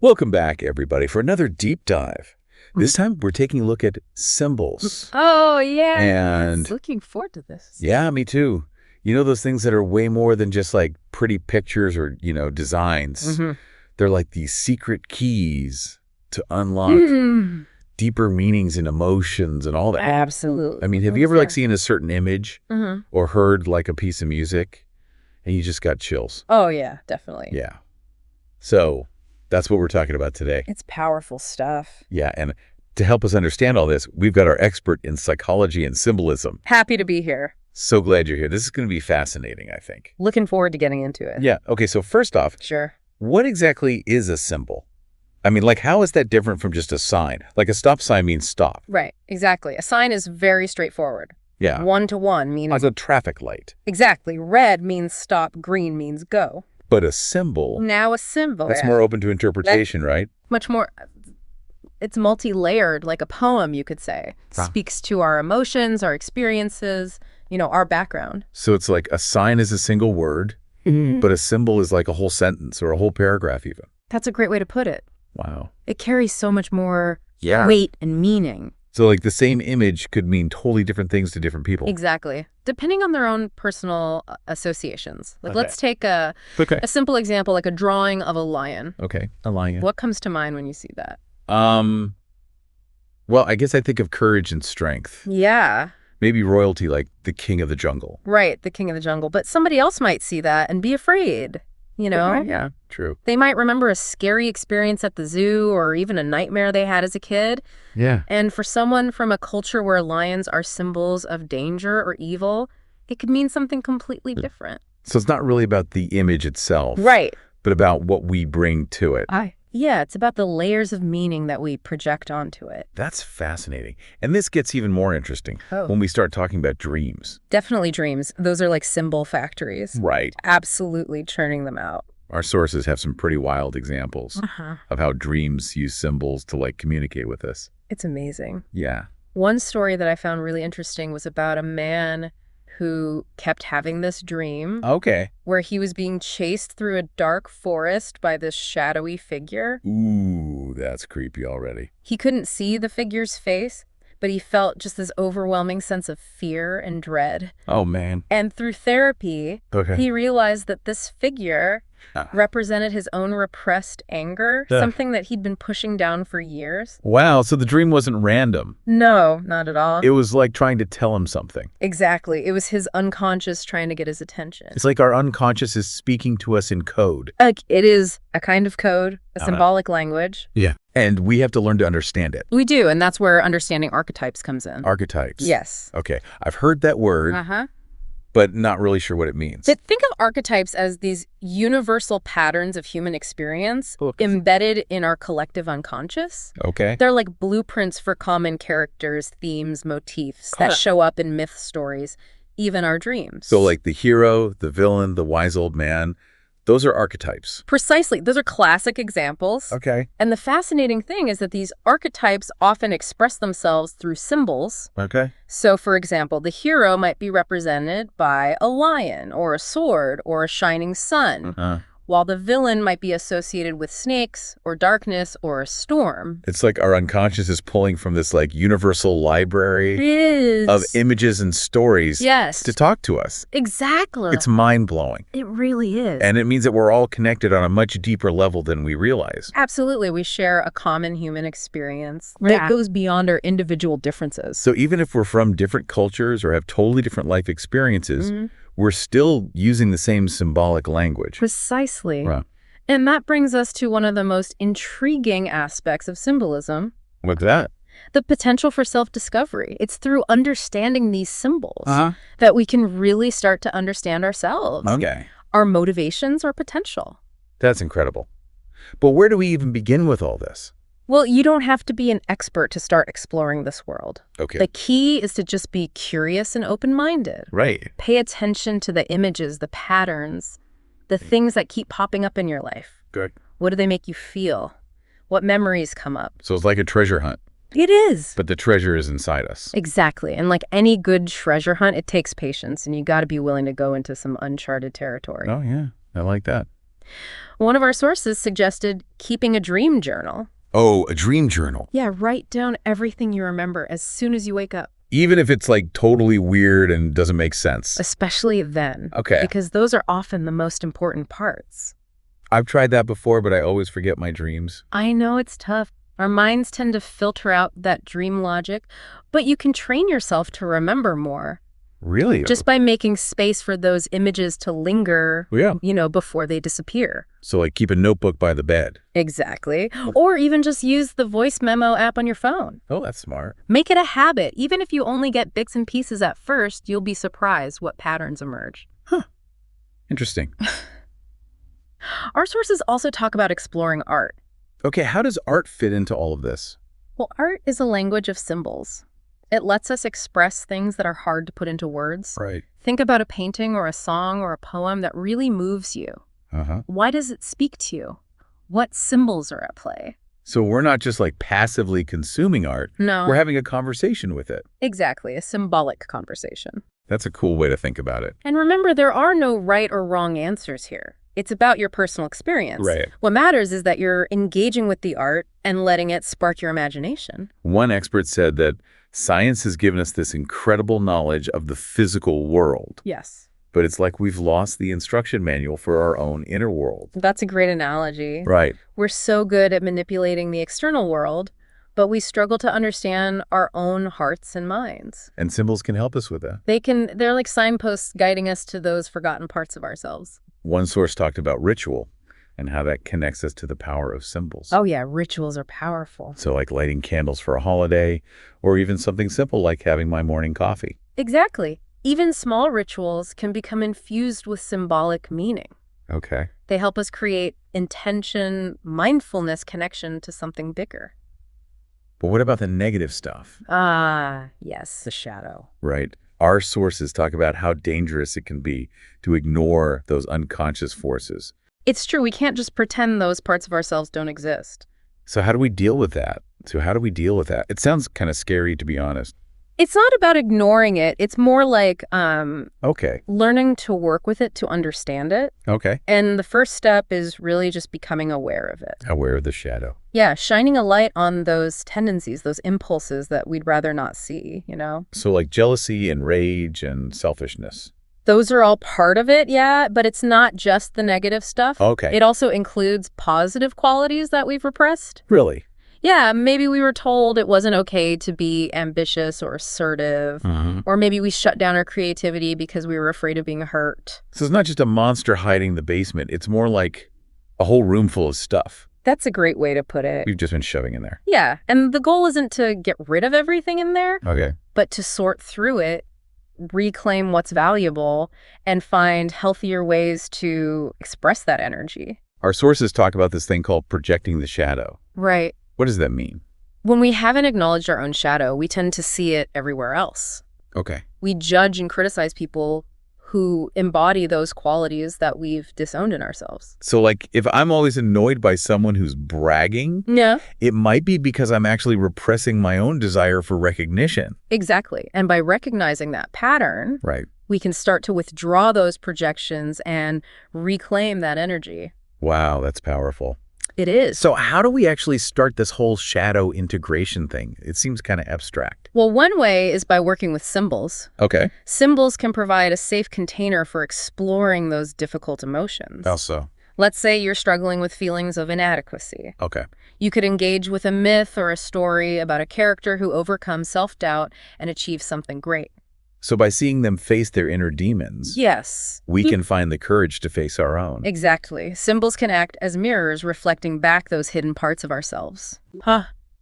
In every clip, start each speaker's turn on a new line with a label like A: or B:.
A: Welcome back, everybody, for another deep dive. This time, we're taking a look at symbols.
B: Oh, yeah.
A: And
B: looking forward to this.
A: yeah, me too. You know those things that are way more than just like pretty pictures or, designs. They're like these secret keys to unlock deeper meanings and emotions and all that.
B: Absolutely.
A: I mean, have you ever like seen a certain image or heard like a piece of music and you just got chills?
B: Oh, yeah, definitely.
A: Yeah. So that's what we're talking about today.
B: It's powerful stuff.
A: Yeah, and to help us understand all this, we've got our expert in psychology and symbolism.
B: Happy to be here.
A: So glad you're here. This is going to be fascinating, I think.
B: Looking forward to getting into it.
A: Yeah. Okay, so first off,
B: Sure.
A: what exactly is a symbol? I mean, like, how is that different from just a sign? Like a stop sign means stop.
B: Right, exactly. A sign is very straightforward.
A: Yeah.
B: One-to-one meaning...
A: As a traffic light.
B: Exactly. Red means stop, green means go.
A: But a symbol...
B: Now a symbol.
A: That's more open to interpretation, right?
B: Much more... It's multi-layered, like a poem, you could say. Speaks to our emotions, our experiences, our background.
A: So it's like a sign is a single word, but a symbol is like a whole sentence or a whole paragraph even.
B: That's a great way to put it.
A: Wow.
B: It carries so much more weight and meaning.
A: So like the same image could mean totally different things to different people.
B: Exactly. Depending on their own personal associations. Like let's take a simple example, like a drawing of a lion.
A: Okay, a lion.
B: What comes to mind when you see that?
A: Well, I guess I think of courage and strength.
B: Yeah.
A: Maybe royalty, like the king of the jungle.
B: Right, the king of the jungle. But somebody else might see that and be afraid,
A: Yeah, true.
B: They might remember a scary experience at the zoo or even a nightmare they had as a kid.
A: Yeah.
B: And for someone from a culture where lions are symbols of danger or evil, it could mean something completely different.
A: So it's not really about the image itself.
B: Right.
A: But about what we bring to it.
B: Yeah, it's about the layers of meaning that we project onto it.
A: That's fascinating. And this gets even more interesting when we start talking about dreams.
B: Definitely dreams. Those are like symbol factories.
A: Right.
B: Absolutely churning them out.
A: Our sources have some pretty wild examples of how dreams use symbols to like communicate with us.
B: It's amazing.
A: Yeah.
B: One story that I found really interesting was about a man who kept having this dream.
A: Okay.
B: Where he was being chased through a dark forest by this shadowy figure.
A: Ooh, that's creepy already.
B: He couldn't see the figure's face, but he felt just this overwhelming sense of fear and dread.
A: Oh, man.
B: And through therapy, he realized that this figure represented his own repressed anger, something that he'd been pushing down for years.
A: Wow, so the dream wasn't random.
B: No, not at all.
A: It was like trying to tell him something.
B: Exactly. It was his unconscious trying to get his attention.
A: It's like our unconscious is speaking to us in code.
B: It is a kind of code, a symbolic language.
A: Yeah. And we have to learn to understand it.
B: We do, and that's where understanding archetypes comes in.
A: Archetypes.
B: Yes.
A: Okay. I've heard that word, but not really sure what it means.
B: But think of archetypes as these universal patterns of human experience embedded in our collective unconscious.
A: Okay.
B: They're like blueprints for common characters, themes, motifs that show up in myth stories, even our dreams.
A: So like the hero, the villain, the wise old man, those are archetypes.
B: Precisely. Those are classic examples.
A: Okay.
B: And the fascinating thing is that these archetypes often express themselves through symbols.
A: Okay.
B: So, for example, the hero might be represented by a lion or a sword or a shining sun, while the villain might be associated with snakes or darkness or a storm.
A: It's like our unconscious is pulling from this like universal library of images and stories to talk to us.
B: Exactly.
A: It's mind-blowing.
B: It really is.
A: And it means that we're all connected on a much deeper level than we realize.
B: Absolutely. We share a common human experience that goes beyond our individual differences.
A: So even if we're from different cultures or have totally different life experiences, we're still using the same symbolic language.
B: Precisely.
A: Wow.
B: And that brings us to one of the most intriguing aspects of symbolism.
A: What's that?
B: The potential for self-discovery. It's through understanding these symbols that we can really start to understand ourselves.
A: Okay.
B: Our motivations, our potential.
A: That's incredible. But where do we even begin with all this?
B: Well, you don't have to be an expert to start exploring this world.
A: Okay.
B: The key is to just be curious and open-minded.
A: Right.
B: Pay attention to the images, the patterns, the things that keep popping up in your life.
A: Good.
B: What do they make you feel? What memories come up?
A: So it's like a treasure hunt.
B: It is.
A: But the treasure is inside us.
B: Exactly. And like any good treasure hunt, it takes patience, and you got to be willing to go into some uncharted territory.
A: Oh, yeah. I like that.
B: One of our sources suggested keeping a dream journal.
A: Oh, a dream journal.
B: Yeah, write down everything you remember as soon as you wake up.
A: Even if it's like totally weird and doesn't make sense.
B: Especially then.
A: Okay.
B: Because those are often the most important parts.
A: I've tried that before, but I always forget my dreams.
B: I know it's tough. Our minds tend to filter out that dream logic, but you can train yourself to remember more.
A: Really?
B: Just by making space for those images to linger, before they disappear.
A: So like keep a notebook by the bed.
B: Exactly. Or even just use the voice memo app on your phone.
A: Oh, that's smart.
B: Make it a habit. Even if you only get bits and pieces at first, you'll be surprised what patterns emerge.
A: Huh. Interesting.
B: Our sources also talk about exploring art.
A: Okay, how does art fit into all of this?
B: Well, art is a language of symbols. It lets us express things that are hard to put into words.
A: Right.
B: Think about a painting or a song or a poem that really moves you. Why does it speak to you? What symbols are at play?
A: So we're not just like passively consuming art.
B: No.
A: We're having a conversation with it.
B: Exactly, a symbolic conversation.
A: That's a cool way to think about it.
B: And remember, there are no right or wrong answers here. It's about your personal experience.
A: Right.
B: What matters is that you're engaging with the art and letting it spark your imagination.
A: One expert said that science has given us this incredible knowledge of the physical world.
B: Yes.
A: But it's like we've lost the instruction manual for our own inner world.
B: That's a great analogy.
A: Right.
B: We're so good at manipulating the external world, but we struggle to understand our own hearts and minds.
A: And symbols can help us with that.
B: They're like signposts guiding us to those forgotten parts of ourselves.
A: One source talked about ritual and how that connects us to the power of symbols.
B: Oh yeah, rituals are powerful.
A: So like lighting candles for a holiday, or even something simple like having my morning coffee.
B: Exactly. Even small rituals can become infused with symbolic meaning.
A: Okay.
B: They help us create intention, mindfulness connection to something bigger.
A: But what about the negative stuff?
B: Yes, the shadow.
A: Right. Our sources talk about how dangerous it can be to ignore those unconscious forces.
B: It's true. We can't just pretend those parts of ourselves don't exist.
A: So how do we deal with that? It sounds kind of scary, to be honest.
B: It's not about ignoring it. It's more like
A: Okay.
B: learning to work with it to understand it.
A: Okay.
B: And the first step is really just becoming aware of it.
A: Aware of the shadow.
B: Yeah, shining a light on those tendencies, those impulses that we'd rather not see,
A: So like jealousy and rage and selfishness.
B: Those are all part of it, yeah, but it's not just the negative stuff.
A: Okay.
B: It also includes positive qualities that we've repressed.
A: Really?
B: Yeah, maybe we were told it wasn't okay to be ambitious or assertive, or maybe we shut down our creativity because we were afraid of being hurt.
A: So it's not just a monster hiding in the basement. It's more like a whole room full of stuff
B: That's a great way to put it.
A: we've just been shoving in there.
B: Yeah, and the goal isn't to get rid of everything in there,
A: Okay.
B: but to sort through it, reclaim what's valuable, and find healthier ways to express that energy.
A: Our sources talk about this thing called projecting the shadow.
B: Right.
A: What does that mean?
B: When we haven't acknowledged our own shadow, we tend to see it everywhere else.
A: Okay.
B: We judge and criticize people who embody those qualities that we've disowned in ourselves.
A: So like if I'm always annoyed by someone who's bragging,
B: Yeah.
A: it might be because I'm actually repressing my own desire for recognition.
B: Exactly. And by recognizing that pattern,
A: Right.
B: we can start to withdraw those projections and reclaim that energy.
A: Wow, that's powerful.
B: It is.
A: So how do we actually start this whole shadow integration thing? It seems kind of abstract.
B: Well, one way is by working with symbols.
A: Okay.
B: Symbols can provide a safe container for exploring those difficult emotions.
A: How so?
B: Let's say you're struggling with feelings of inadequacy.
A: Okay.
B: You could engage with a myth or a story about a character who overcomes self-doubt and achieves something great.
A: So by seeing them face their inner demons,
B: Yes.
A: we can find the courage to face our own.
B: Exactly. Symbols can act as mirrors reflecting back those hidden parts of ourselves.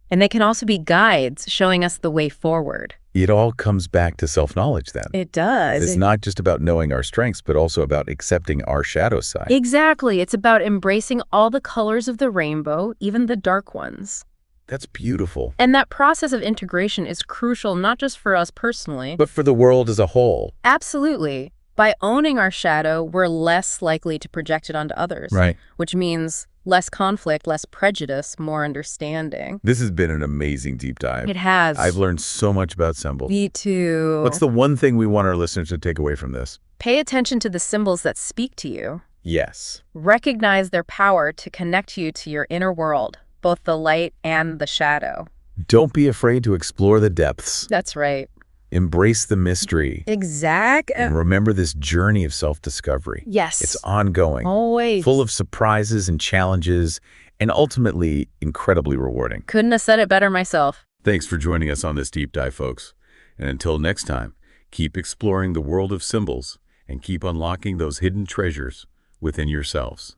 B: And they can also be guides showing us the way forward.
A: It all comes back to self-knowledge then.
B: It does.
A: It's not just about knowing our strengths, but also about accepting our shadow side.
B: Exactly. It's about embracing all the colors of the rainbow, even the dark ones.
A: That's beautiful.
B: And that process of integration is crucial not just for us personally,
A: But for the world as a whole.
B: absolutely. By owning our shadow, we're less likely to project it onto others.
A: Right.
B: Which means less conflict, less prejudice, more understanding.
A: This has been an amazing deep dive.
B: It has.
A: I've learned so much about symbols.
B: Me too.
A: What's the one thing we want our listeners to take away from this?
B: Pay attention to the symbols that speak to you.
A: Yes.
B: Recognize their power to connect you to your inner world, both the light and the shadow.
A: Don't be afraid to explore the depths.
B: That's right.
A: Embrace the mystery. And remember this journey of self-discovery.
B: Yes.
A: It's ongoing.
B: Always.
A: Full of surprises and challenges, and ultimately incredibly rewarding.
B: Couldn't have said it better myself.
A: Thanks for joining us on this deep dive, folks. And until next time, keep exploring the world of symbols and keep unlocking those hidden treasures within yourselves.